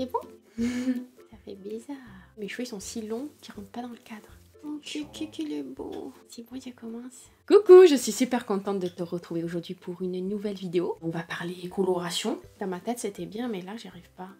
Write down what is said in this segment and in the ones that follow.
C'est bon? Ça fait bizarre. Mes cheveux sont si longs qu'ils rentrent pas dans le cadre. Oh, qu'il est beau. C'est bon, ça commence. Coucou, je suis super contente de te retrouver aujourd'hui pour une nouvelle vidéo. On va parler coloration. Dans ma tête, c'était bien, mais là, j'y arrive pas.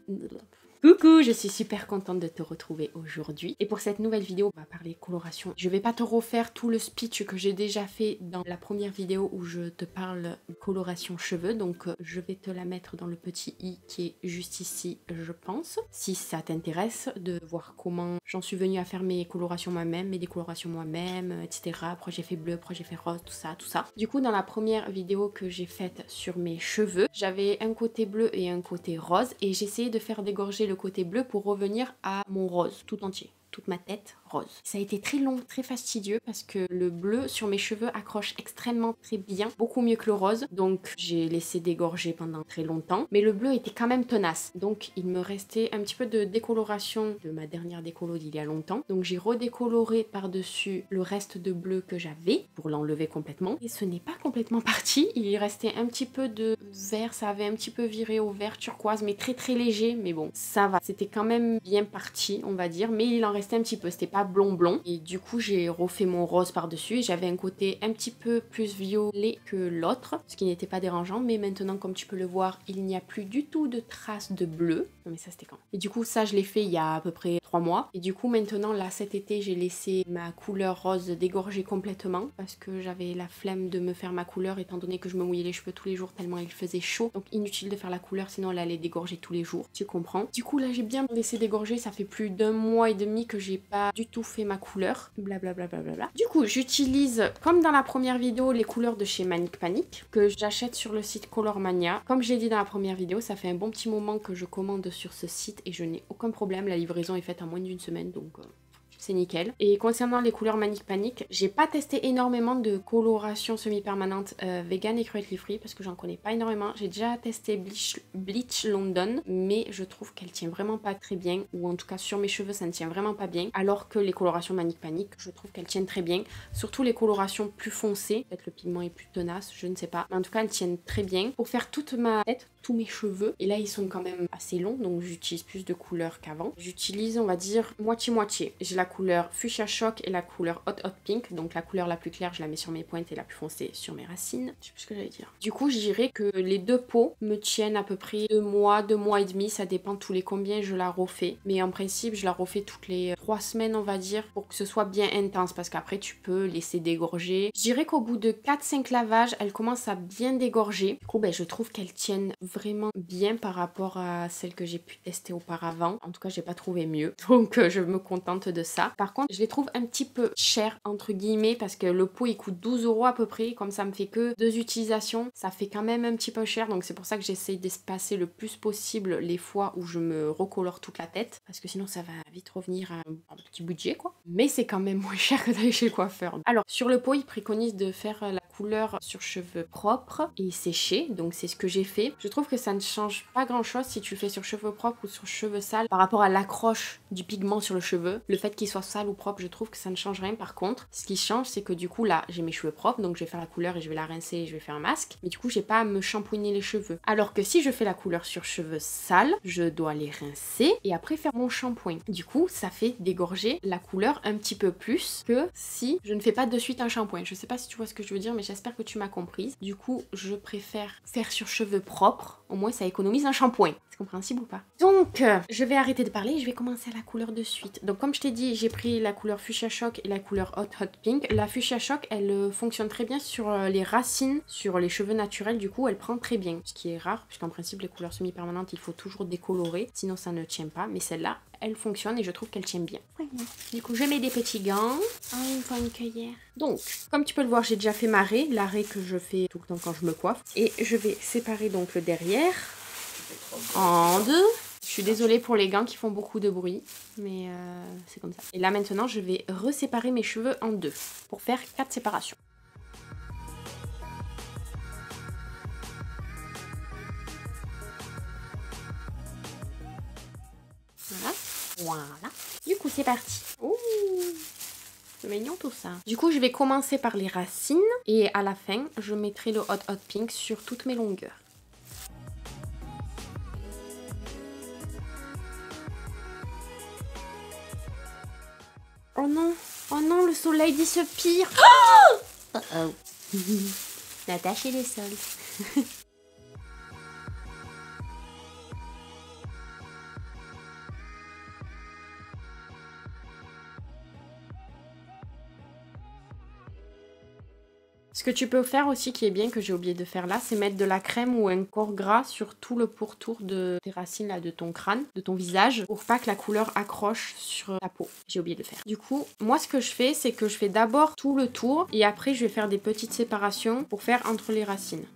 Coucou, je suis super contente de te retrouver aujourd'hui. Et pour cette nouvelle vidéo, on va parler coloration. Je vais pas te refaire tout le speech que j'ai déjà fait dans la première vidéo où je te parle coloration cheveux. Donc, je vais te la mettre dans le petit i qui est juste ici, je pense. Si ça t'intéresse de voir comment j'en suis venue à faire mes colorations moi-même, mes décolorations moi-même, etc. Après, j'ai fait bleu, après, j'ai fait rose, tout ça, tout ça. Du coup, dans la première vidéo que j'ai faite sur mes cheveux, j'avais un côté bleu et un côté rose. Et j'essayais de faire dégorger le côté bleu pour revenir à mon rose tout entier. Toute ma tête rose. Ça a été très long, très fastidieux parce que le bleu sur mes cheveux accroche extrêmement très bien, beaucoup mieux que le rose. Donc j'ai laissé dégorger pendant très longtemps. Mais le bleu était quand même tenace. Donc il me restait un petit peu de décoloration de ma dernière décolo d'il y a longtemps. Donc j'ai redécoloré par-dessus le reste de bleu que j'avais pour l'enlever complètement. Et ce n'est pas complètement parti. Il y restait un petit peu de vert. Ça avait un petit peu viré au vert turquoise, mais très très léger. Mais bon, ça va. C'était quand même bien parti, on va dire. Mais il en restait un petit peu. C'était pas blond. Et du coup, j'ai refait mon rose par-dessus. Et j'avais un côté un petit peu plus violet que l'autre, ce qui n'était pas dérangeant. Mais maintenant, comme tu peux le voir, il n'y a plus du tout de traces de bleu. Non mais ça, c'était quand? Et du coup, ça, je l'ai fait il y a à peu près 3 mois. Et du coup, maintenant, là, cet été, j'ai laissé ma couleur rose dégorger complètement parce que j'avais la flemme de me faire ma couleur étant donné que je me mouillais les cheveux tous les jours tellement il faisait chaud. Donc, inutile de faire la couleur, sinon elle allait dégorger tous les jours. Tu comprends? Du coup, là, j'ai bien laissé dégorger. Ça fait plus d'1 mois et demi que j'ai pas du tout fait ma couleur. Blablabla. Du coup, j'utilise, comme dans la première vidéo, les couleurs de chez Manic Panic que j'achète sur le site Colormania. Comme je l'ai dit dans la première vidéo, ça fait un bon petit moment que je commande sur ce site et je n'ai aucun problème. La livraison est faite en moins d'1 semaine, donc c'est nickel. Et concernant les couleurs Manic Panic, j'ai pas testé énormément de coloration semi-permanente vegan et cruelty free parce que j'en connais pas énormément. J'ai déjà testé Bleach London, mais je trouve qu'elle tient vraiment pas très bien, ou en tout cas sur mes cheveux ça ne tient vraiment pas bien, alors que les colorations Manic Panic, je trouve qu'elles tiennent très bien, surtout les colorations plus foncées, peut-être le pigment est plus tenace, je ne sais pas, mais en tout cas elles tiennent très bien. Pour faire toute ma tête, tous mes cheveux, et là ils sont quand même assez longs, donc j'utilise plus de couleurs qu'avant. J'utilise, on va dire, moitié-moitié. J'ai la couleur Fuchsia Shock et la couleur Hot Pink, donc la couleur la plus claire je la mets sur mes pointes et la plus foncée sur mes racines. Je sais plus ce que j'allais dire. Du coup je dirais que les deux pots me tiennent à peu près 2 mois et demi, ça dépend tous les combien je la refais. Mais en principe je la refais toutes les 3 semaines on va dire, pour que ce soit bien intense, parce qu'après tu peux laisser dégorger. Je dirais qu'au bout de 4-5 lavages, elle commence à bien dégorger. Du coup je trouve qu'elles tiennent vraiment bien par rapport à celles que j'ai pu tester auparavant. En tout cas j'ai pas trouvé mieux, donc je me contente de ça. Par contre je les trouve un petit peu chers entre guillemets parce que le pot il coûte 12 € à peu près. Comme ça me fait que 2 utilisations, ça fait quand même un petit peu cher, donc c'est pour ça que j'essaye d'espacer le plus possible les fois où je me recolore toute la tête, parce que sinon ça va vite revenir à un petit budget quoi. Mais c'est quand même moins cher que d'aller chez le coiffeur. Alors sur le pot il préconise de faire la couleur sur cheveux propres et séchés, donc c'est ce que j'ai fait. Je trouve que ça ne change pas grand chose si tu fais sur cheveux propres ou sur cheveux sales par rapport à l'accroche du pigment sur le cheveu. Le fait qu'il soit sale ou propre, je trouve que ça ne change rien. Par contre, ce qui change, c'est que du coup là j'ai mes cheveux propres, donc je vais faire la couleur et je vais la rincer et je vais faire un masque, mais du coup j'ai pas à me shampooiner les cheveux. Alors que si je fais la couleur sur cheveux sales, je dois les rincer et après faire mon shampoing. Du coup ça fait dégorger la couleur un petit peu plus que si je ne fais pas de suite un shampoing. Je sais pas si tu vois ce que je veux dire, mais j'espère que tu m'as comprise. Du coup je préfère faire sur cheveux propres, au moins ça économise un shampoing. C'est compréhensible ou pas? Donc je vais arrêter de parler et je vais commencer à la couleur de suite. Donc comme je t'ai dit, j'ai pris la couleur Fuchsia Shock et la couleur Hot Pink. La Fuchsia Shock elle fonctionne très bien sur les racines, sur les cheveux naturels, du coup elle prend très bien, ce qui est rare puisqu'en principe les couleurs semi-permanentes il faut toujours décolorer, sinon ça ne tient pas, mais celle-là elle fonctionne et je trouve qu'elle tient bien. Du coup je mets des petits gants. Oh, il me faut une cueillère. Donc comme tu peux le voir, j'ai déjà fait ma raie, la raie que je fais tout le temps quand je me coiffe, et je vais séparer donc le derrière en deux. Je suis désolée pour les gants qui font beaucoup de bruit, mais c'est comme ça. Et là maintenant je vais reséparer mes cheveux en deux pour faire 4 séparations. Voilà. Du coup c'est parti. Ouh, c'est mignon tout ça. Du coup je vais commencer par les racines et à la fin je mettrai le Hot Pink sur toutes mes longueurs. Oh non. Oh non, le soleil dissipire. Oh oh. Natasha et les sols. Ce que tu peux faire aussi, qui est bien, que j'ai oublié de faire là, c'est mettre de la crème ou un corps gras sur tout le pourtour de tes racines, là, de ton crâne, de ton visage, pour pas que la couleur accroche sur ta peau. J'ai oublié de le faire. Du coup, moi, ce que je fais, c'est que je fais d'abord tout le tour et après, je vais faire des petites séparations pour faire entre les racines.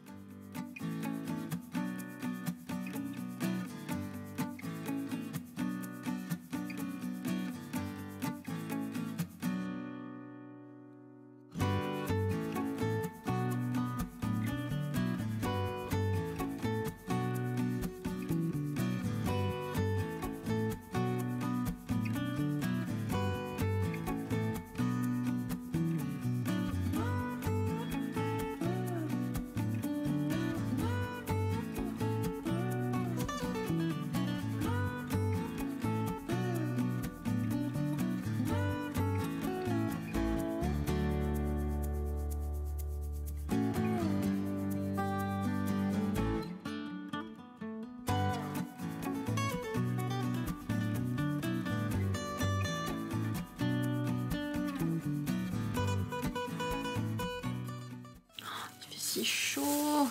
C'est chaud.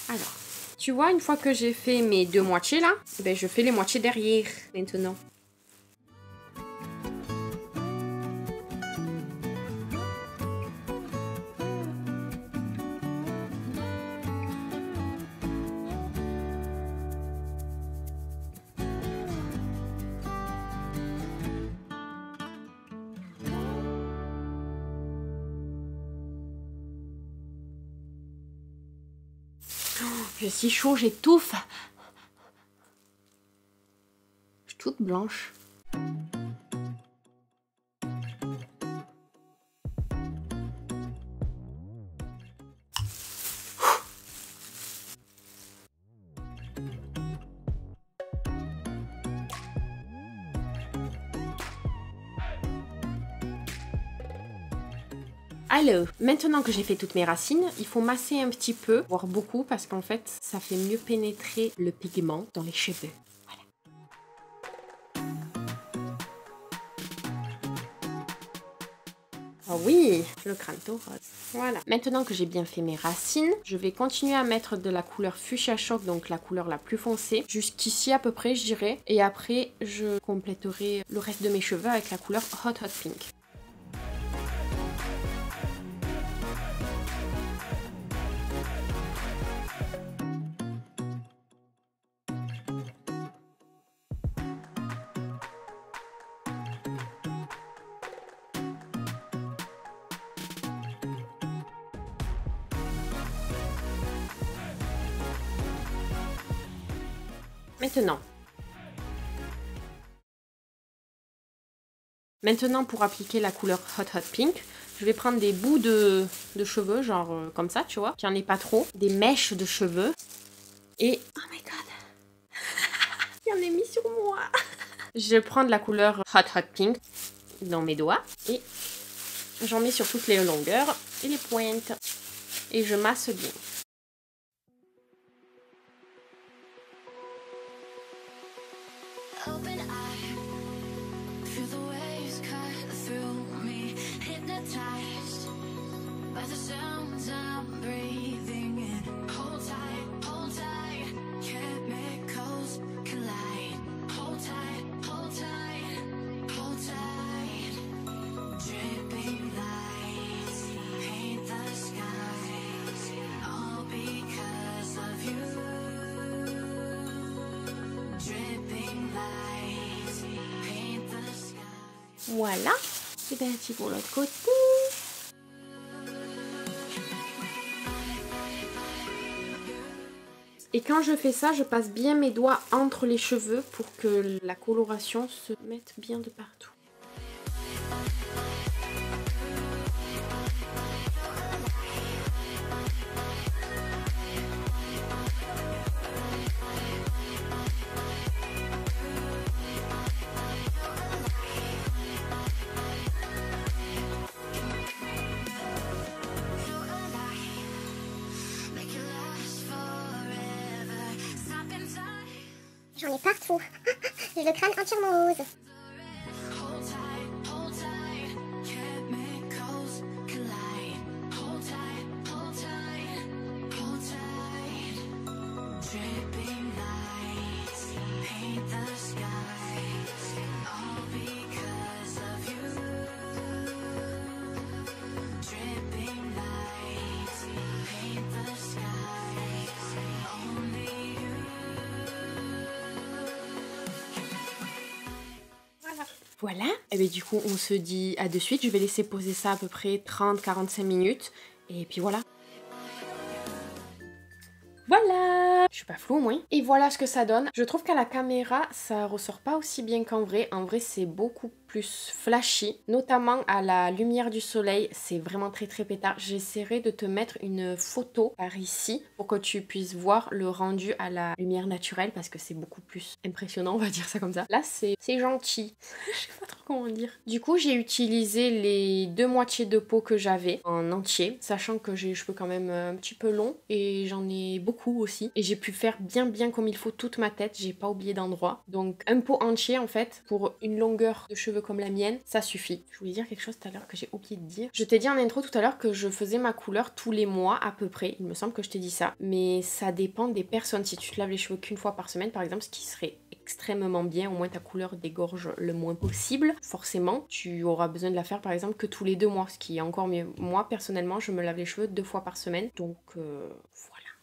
Alors, tu vois, une fois que j'ai fait mes deux moitiés là, ben je fais les moitiés derrière maintenant. Je suis chaud, j'étouffe. Je suis toute blanche. Alors, maintenant que j'ai fait toutes mes racines, il faut masser un petit peu, voire beaucoup, parce qu'en fait, ça fait mieux pénétrer le pigment dans les cheveux. Voilà. Oh oui, le crâne tout rose. Voilà. Maintenant que j'ai bien fait mes racines, je vais continuer à mettre de la couleur fuchsia choc, donc la couleur la plus foncée, jusqu'ici à peu près, je dirais. Et après, je compléterai le reste de mes cheveux avec la couleur Hot Pink. Maintenant, pour appliquer la couleur Hot Pink, je vais prendre des bouts de cheveux, genre comme ça, tu vois. J'en ai pas trop. Des mèches de cheveux. Et... oh my god. Il y en a mis sur moi. Je prends de la couleur Hot Pink dans mes doigts. Et j'en mets sur toutes les longueurs et les pointes. Et je masse bien. Voilà, c'est parti pour l'autre côté. Et quand je fais ça, je passe bien mes doigts entre les cheveux pour que la coloration se mette bien de partout. J'en ai partout. J'ai le crâne entièrement rose. Voilà, et bien du coup on se dit à de suite, je vais laisser poser ça à peu près 30-45 minutes et puis voilà. Voilà! Je suis pas floue au moins. Et voilà ce que ça donne. Je trouve qu'à la caméra, ça ressort pas aussi bien qu'en vrai. En vrai, c'est beaucoup plus flashy. Notamment à la lumière du soleil, c'est vraiment très pétard. J'essaierai de te mettre une photo par ici pour que tu puisses voir le rendu à la lumière naturelle parce que c'est beaucoup plus impressionnant, on va dire ça comme ça. Là, c'est gentil. Je sais pas trop comment dire. Du coup, j'ai utilisé les 2 moitiés de peau que j'avais en entier, sachant que j'ai les cheveux quand même un petit peu longs et j'en ai beaucoup aussi. Et j'ai pu faire bien comme il faut toute ma tête, j'ai pas oublié d'endroit. Donc un pot entier en fait, pour une longueur de cheveux comme la mienne, ça suffit. Je voulais dire quelque chose tout à l'heure que j'ai oublié de dire. Je t'ai dit en intro tout à l'heure que je faisais ma couleur tous les mois à peu près, il me semble que je t'ai dit ça. Mais ça dépend des personnes. Si tu te laves les cheveux qu'une fois par semaine par exemple, ce qui serait extrêmement bien, au moins ta couleur dégorge le moins possible, forcément tu auras besoin de la faire par exemple que tous les 2 mois, ce qui est encore mieux. Moi personnellement je me lave les cheveux 2 fois par semaine, donc voilà.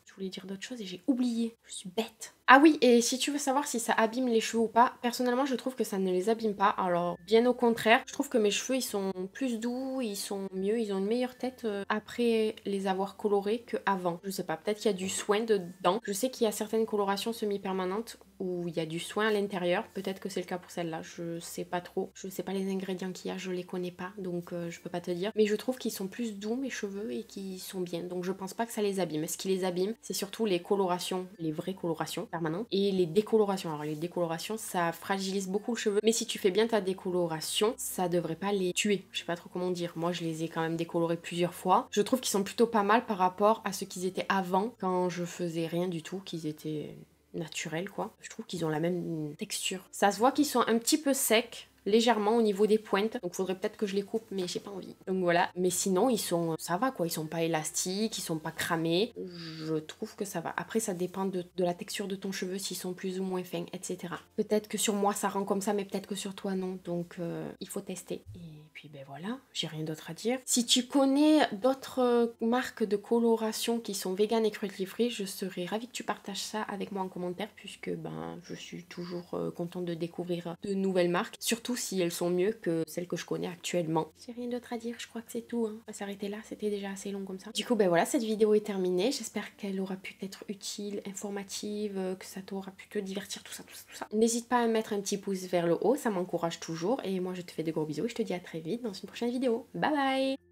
Je voulais dire d'autres choses et j'ai oublié, je suis bête. Ah oui, et si tu veux savoir si ça abîme les cheveux ou pas, personnellement je trouve que ça ne les abîme pas. Alors bien au contraire, je trouve que mes cheveux ils sont plus doux, ils sont mieux, ils ont une meilleure tête après les avoir colorés qu'avant. Je sais pas, peut-être qu'il y a du soin dedans. Je sais qu'il y a certaines colorations semi-permanentes où il y a du soin à l'intérieur, peut-être que c'est le cas pour celle-là, je sais pas trop. Je sais pas les ingrédients qu'il y a, je les connais pas, donc je peux pas te dire. Mais je trouve qu'ils sont plus doux mes cheveux et qu'ils sont bien, donc je pense pas que ça les abîme. Ce qui les abîme, c'est surtout les colorations, les vraies colorations permanentes, et les décolorations. Alors les décolorations, ça fragilise beaucoup le cheveu, mais si tu fais bien ta décoloration, ça devrait pas les tuer. Je sais pas trop comment dire, moi je les ai quand même décolorés plusieurs fois. Je trouve qu'ils sont plutôt pas mal par rapport à ce qu'ils étaient avant, quand je faisais rien du tout, qu'ils étaient naturels quoi. Je trouve qu'ils ont la même texture. Ça se voit qu'ils sont un petit peu secs, légèrement au niveau des pointes, donc faudrait peut-être que je les coupe, mais j'ai pas envie. Donc voilà, mais sinon ils sont, ça va quoi, ils sont pas élastiques, ils sont pas cramés, je trouve que ça va. Après ça dépend de la texture de ton cheveu, s'ils sont plus ou moins fins, etc. Peut-être que sur moi ça rend comme ça, mais peut-être que sur toi non, donc il faut tester. Et puis ben voilà, j'ai rien d'autre à dire. Si tu connais d'autres marques de coloration qui sont vegan et cruelty free, je serais ravie que tu partages ça avec moi en commentaire, puisque ben je suis toujours contente de découvrir de nouvelles marques, surtout si elles sont mieux que celles que je connais actuellement. J'ai rien d'autre à dire, je crois que c'est tout, hein. On va s'arrêter là, c'était déjà assez long comme ça. Du coup ben voilà, cette vidéo est terminée, j'espère qu'elle aura pu être utile, informative, que ça t'aura pu te divertir, tout ça. N'hésite pas à mettre un petit pouce vers le haut, ça m'encourage toujours, et moi je te fais de gros bisous et je te dis à très vite dans une prochaine vidéo. Bye bye.